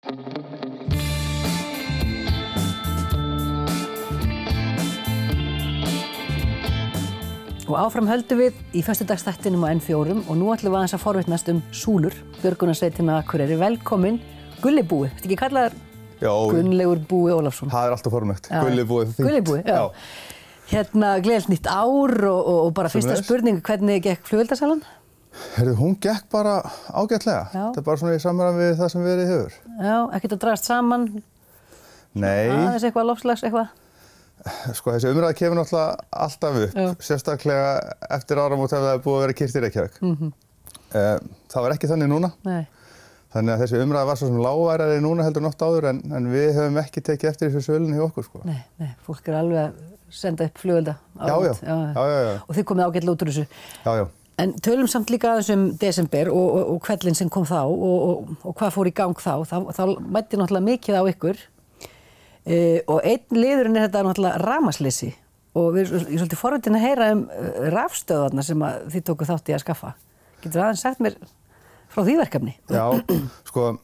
Og áfram höldum við í föstudagsþættinum á N4 og nú ætlum við aðeins að forvitnast súlur, björgunarsveitina Akureyri. Velkomin, Gulli búi, ertu ekki kallaðar Gunnlaugur Búi Ólafsson? Það alltaf formlegt, Gulli búi. Gulli búi, já. Hérna, gleðilegt nýtt ár og bara fyrsta spurning, hvernig gekk flugveldasalan? Hún gekk bara ágætlega. Þetta bara svona í samræmi við það sem verið hefur. Já, ekkert að dragast saman? Nei. Aðeins eitthvað, loftslags eitthvað? Sko, þessi umræða kemur náttúrulega alltaf upp, sérstaklega eftir áramót ef það er búið að vera kyrrt í Reykjavík. Það var ekki þannig núna. Nei. Þannig að þessi umræða var svo sem lágværari núna heldur nótt áður en við höfum ekki tekið eftir þessu sölunni hjá okkur, sko. Nei, fólk alveg að senda upp flugvelda. Já. Og þið komið ágætlega út úr þessu. Já. En tölum samt líka aðeins desember og hvellin sem kom þá og hvað fór í gang þá. Þá mætti náttúrulega mikið á ykkur. Og einn liðurinn þetta náttúrulega rafmagnsleysi og ég er svolítið forvitin að heyra rafstöðvarna sem þið tóku þátt í að skaffa. Getur aðeins sagt mér frá því verkefni? Já, sko,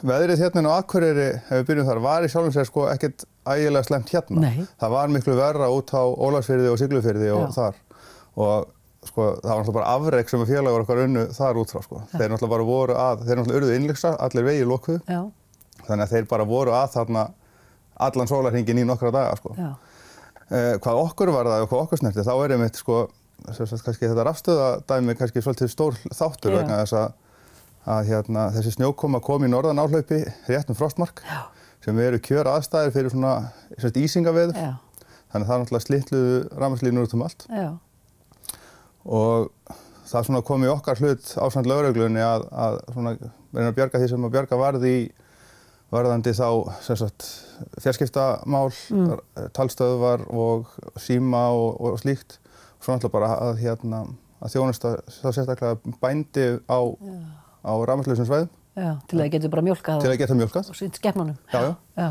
veðrið hérna á Akureyri, ef við byrjum þar, var í sjálfum sér sko ekkert ægilega slæmt hérna. Nei. Það var miklu verra út á Ólafsfirði og Siglufirði og þar. Og sko, það var náttúrulega bara afrek sem félagar okkar unnu þar út frá, sko. Þeir náttúrulega bara voru þeir náttúrulega urðu innlyksa, allir vegir lokuðu. Já. Þannig að þeir bara voru þarna allan sólarhringinn í nokkra daga, sko. Hvað okkur varðaði og hvað okkur snerti, þá einmitt, sko, kannski þetta rafstöðadæmi kannski svolítið stór þáttur vegna þess að þessi snjókoma kom í norðan áhlaupi rétt frostmark sem eru kjör aðstæður fyrir svona ísingaveður. Þannig að það náttúrulega slitluðu rafmagnslínur út allt. Já. Og það svona kom í okkar hlut ásamt lögreglunni að svona reyna að bjarga því sem að bjarga varðandi þá sem sagt fjarskiptamál, talstöðvar og síma og slíkt. Svo náttúrulega bara að þjónusta þá sérstaklega bændi á rafmagnslausum svæðum. Já, til að það getur bara mjólkað. Til að geta mjólkað. Og sýnt skepnunum. Já.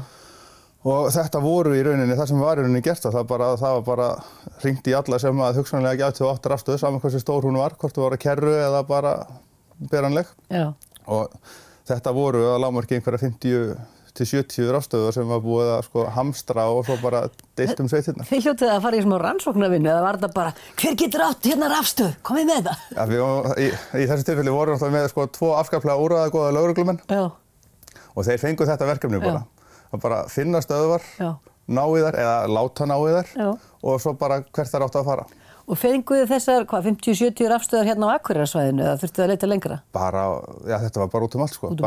Og þetta voru í rauninni, það sem var í rauninni gert það var bara hringt í alla sem að hugsanlega gætu átt rafstöð, saman hversu stór hún var, hvort það var að kerru eða bara beranleg. Já. Og þetta voru að lágmarki einhverja 50 til 70 rafstöðvar sem var búið að sko hamstra og svo bara deilt sveitirnar. Þið hljótið að fara í smá rannsóknarvinnu eða var þetta bara, hver getur átt hérna rafstöð? Komið með það! Já, í þessu tilfelli voru náttúrulega með sko 2 afskaplega úrræðagóða lögreglumenn. Já. Og þeir fengu þetta verkefni bara. Að bara finna stöðvar, ná í þær eða láta ná í þær og svo bara hvert þær áttu að fara. Og fenguðu þessar, 50-70 rafstöðar hérna á Akureyrarsvæðinu eða þurftu að leita lengra? Þetta var bara út allt, sko. Það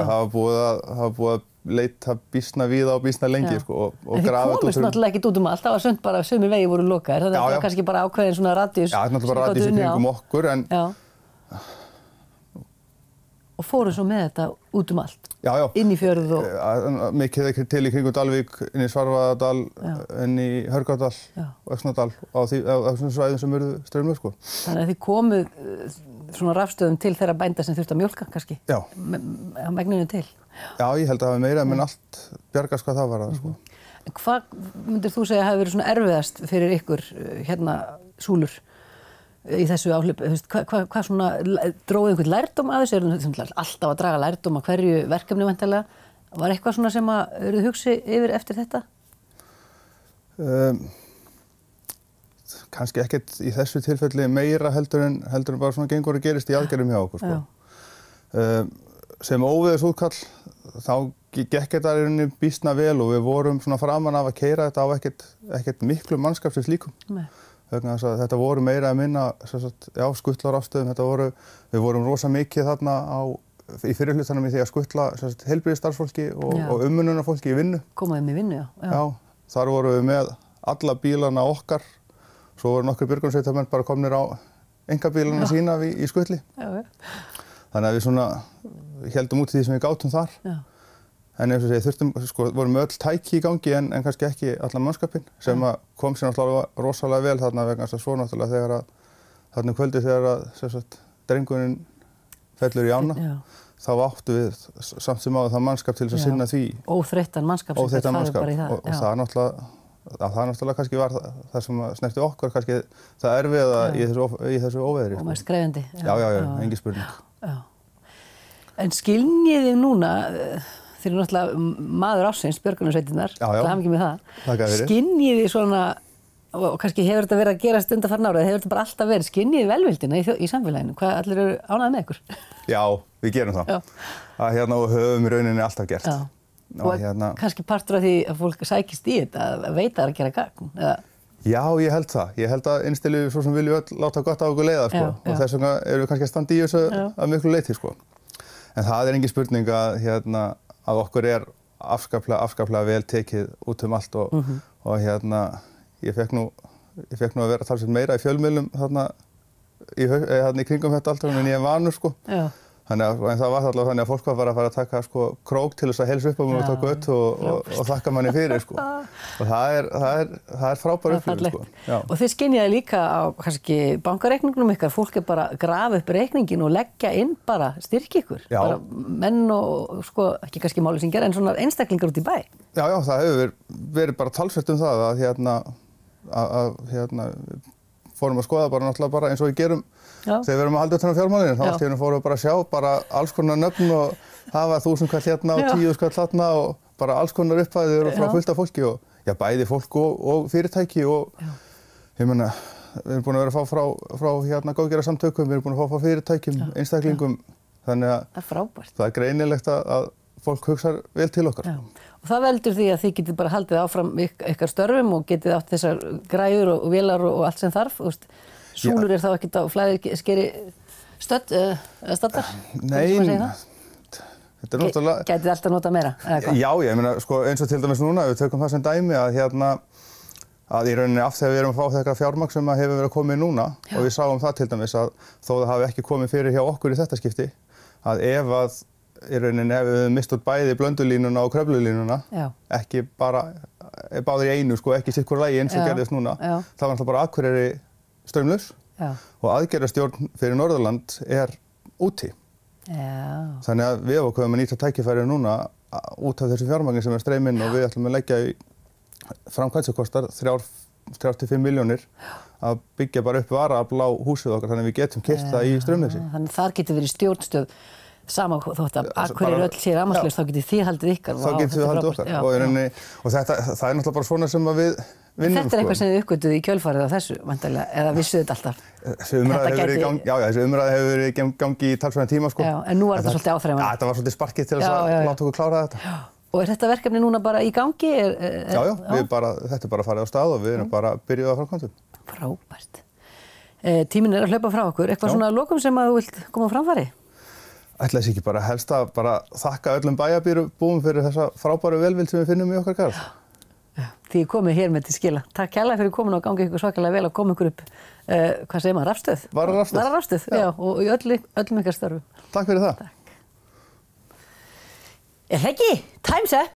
var búið að leita býsna víða og býsna lengi, sko. Og þið komist náttúrulega ekkert út allt, það var sumt bara sumir vegir voru lokaðir, þannig að það var kannski bara ákveðin svona radíus. Já, þetta er náttúrulega bara radíus í kringum okkur, en... Og fóru svo með þetta út allt? Já. Inn í fjörð og... Mikið til í kringum Dalvík, inn í Svarfaðardal, inn í Hörgárdal og Öxnadal á þessum svæðum sem urðu straumlaus, sko. Þannig að þið komuð svona rafstöðum til þeirra bænda sem þurftu að mjólka, kannski? Já. Á megninu til? Já, ég held að það hafi meira en allt bjargast hvað það var, sko. Hvað myndir þú segja hafi verið svona erfiðast fyrir ykkur, hérna, súlur? Í þessu áhlaupi, hvað svona, dróðu einhvern lærdóm að þessu? Er alltaf að draga lærdóm að hverju verkefni væntanlega? Var eitthvað svona sem að eruð hugsi yfir eftir þetta? Kannski ekkert í þessu tilfelli meira heldur en bara svona gengur og gerist í aðgerðum hjá okkur, sko. Sem óveðursútkall, þá gekk þetta í rauninni býsna vel og við vorum svona framan af að keyra þetta á ekkert miklu mannskapsins líkum. Nei. Vegna þess að þetta voru meira að minna, skutlarafstöðum, við vorum rosa mikið þarna í fyrirhlutanum í því að skutla heilbrigðisstarfsfólki og umönnunarfólki í vinnu. Komaðum í vinnu, Já, þar vorum við með alla bílana okkar, svo voru nokkrir björgunarsveitarmenn bara komnir á einkabílana sína í skutli. Já. Þannig að við svona héldum út í því sem við gátum þar. Já. En eins og segja, vorum öll tæki í gangi en kannski ekki allan mannskapinn sem kom sér náttúrulega rosalega vel þarna vegna þess að svo náttúrulega þarna kvöldi þegar að drengurinn fellur í ána, þá áttu við samt sem áður það mannskap til þess að sinna því. Óþreyttan mannskap sem þetta farið bara í það. Og það náttúrulega kannski var það sem snerti okkur, kannski það erfiða í þessu óveðri. Og mest krefjandi. Já, engin spurning. En skiljiði núna, þeir eru náttúrulega maður ársins, björgunarsveitirnar, Já, já. það hafði ekki með það. Þakka fyrir. Skynjið þið svona, og kannski hefur þetta verið að gerast undanfarna ára, hefur þetta bara alltaf verið, skynjið þið velvildina í samfélaginu, hvað allir eru ánægð með ykkur? Já, við gerum það. Já. Að og höfum í rauninni alltaf gert. Já. Og kannski partur af því að fólk sækist í þetta, að veita að gera gagn, eða? Já, ég held það. Ég held að innstilu svo sem viljum öll láta gott á okkur leiða, sko. Og þess vegna erum við kannski að standa í þessu að miklu leyti, sko. En það er engin spurning að okkur er afskaplega vel tekið út allt og ég fekk nú að vera talsveit meira í fjölmiðlum í kringum þetta allt en ég er vanur, sko. Já. En það var allavega þannig að fólk var bara að fara að taka sko, krók til þess að heilsa upp á mér og taka upp og þakka manni fyrir. Sko. Og það er frábær upplifun. Sko. Og þið skynjaði líka á kannski bankareikningunum ykkar, fólk er bara að grafa upp reikningin og leggja inn bara styrki ykkur. Já. Bara menn og sko, ekki kannski máli sem gera, en svona einstaklingar út í bæ. Já, það hefur verið bara talsvert það að fórum að skoða náttúrulega eins og við gerum þegar við erum að halda utan á fjármálinu. Þá allt í einu fórum við bara að sjá alls konar nöfn og það var 1000 kall hérna og 10 kall þarna og bara alls konar upphæðir og frá fullt af fólki og bæði fólk og fyrirtæki og ég meina, við erum búin að vera að fá frá góðgerðarsamtökum, við erum búin að fá frá fyrirtækjum, einstaklingum, þannig að það er frábært. Það er greinilegt að fólk hugsar vel til okkar. Já. Og það veldur því að þið getið bara haldið áfram ykkar störfum og getið átt þessar græjur og vélar og allt sem þarf. Súlur er þá ekkert á flæðiskeri staddar? Nei, þetta er náttúrulega... Gætið alltaf nota meira? Já, ég meina, sko, eins og til dæmis núna, við tökum það sem dæmi að í rauninni af þegar við erum að fá þetta fjármagn sem hefur verið að koma í núna og við sáum það til dæmis að þó það hafi ekki komið fyrir hjá okkur í þetta skipti, að ef í rauninni ef við mist út bæði blöndulínuna og kröflulínuna, ekki bara báðir í einu, sko, ekki sitt hvort lagi eins og gerðist núna, það var alltaf bara Akureyri straumlaus og aðgerðarstjórn fyrir Norðurland er úti. Já. Þannig að við ákveðum að nýta tækifærið núna út af þessu fjármagni sem er streyminn og við ætlum að leggja í framkvæmd sem kostar 3-5 milljónir að byggja bara upp varaafl á húsið okkar þannig að við getum keyrt það í straumleysi. Þannig þar getur verið stjórnstöð sama þótt að Akureyri öll sé rafmagnslaus, þá getið þið haldið ykkar. Þá getið við haldið okkar. Og það er náttúrulega bara svona sem að við vinnum. Þetta er eitthvað sem þið uppgötuðu í kjölfarið á þessu, vantarlega, eða vissuðu þetta alltaf? Þessi umræða hefur verið í gangi í talsverðan tíma, sko. Já, en nú var þetta svolítið áþreifanlegt. Þetta var svolítið sparkið til þess að láta okkur klára þetta. Já. Og er þetta verkefni núna bara í gangi? Já, þetta er bara farið á stað og við erum bara byrjuð að framkvæmdum. Frábært. Tíminn er að hlaupa frá okkur. Eitthvað svona að lokum sem að þú vilt koma á framfæri? Ætli þess ekki bara helst að þakka öllum bæjarbúum fyrir þessa frábæru velvild sem við finnum í okkar garð. Já, þið komið hér með til skila. Takk kærlega fyrir komin og gangi ykkur svakalega vel að koma ykkur upp, hvað segir maður, rafstöð? Vararafstöð, já, og í öllum ykkar störfum. Takk fyrir það. Takk. Er það ekki? Time's up!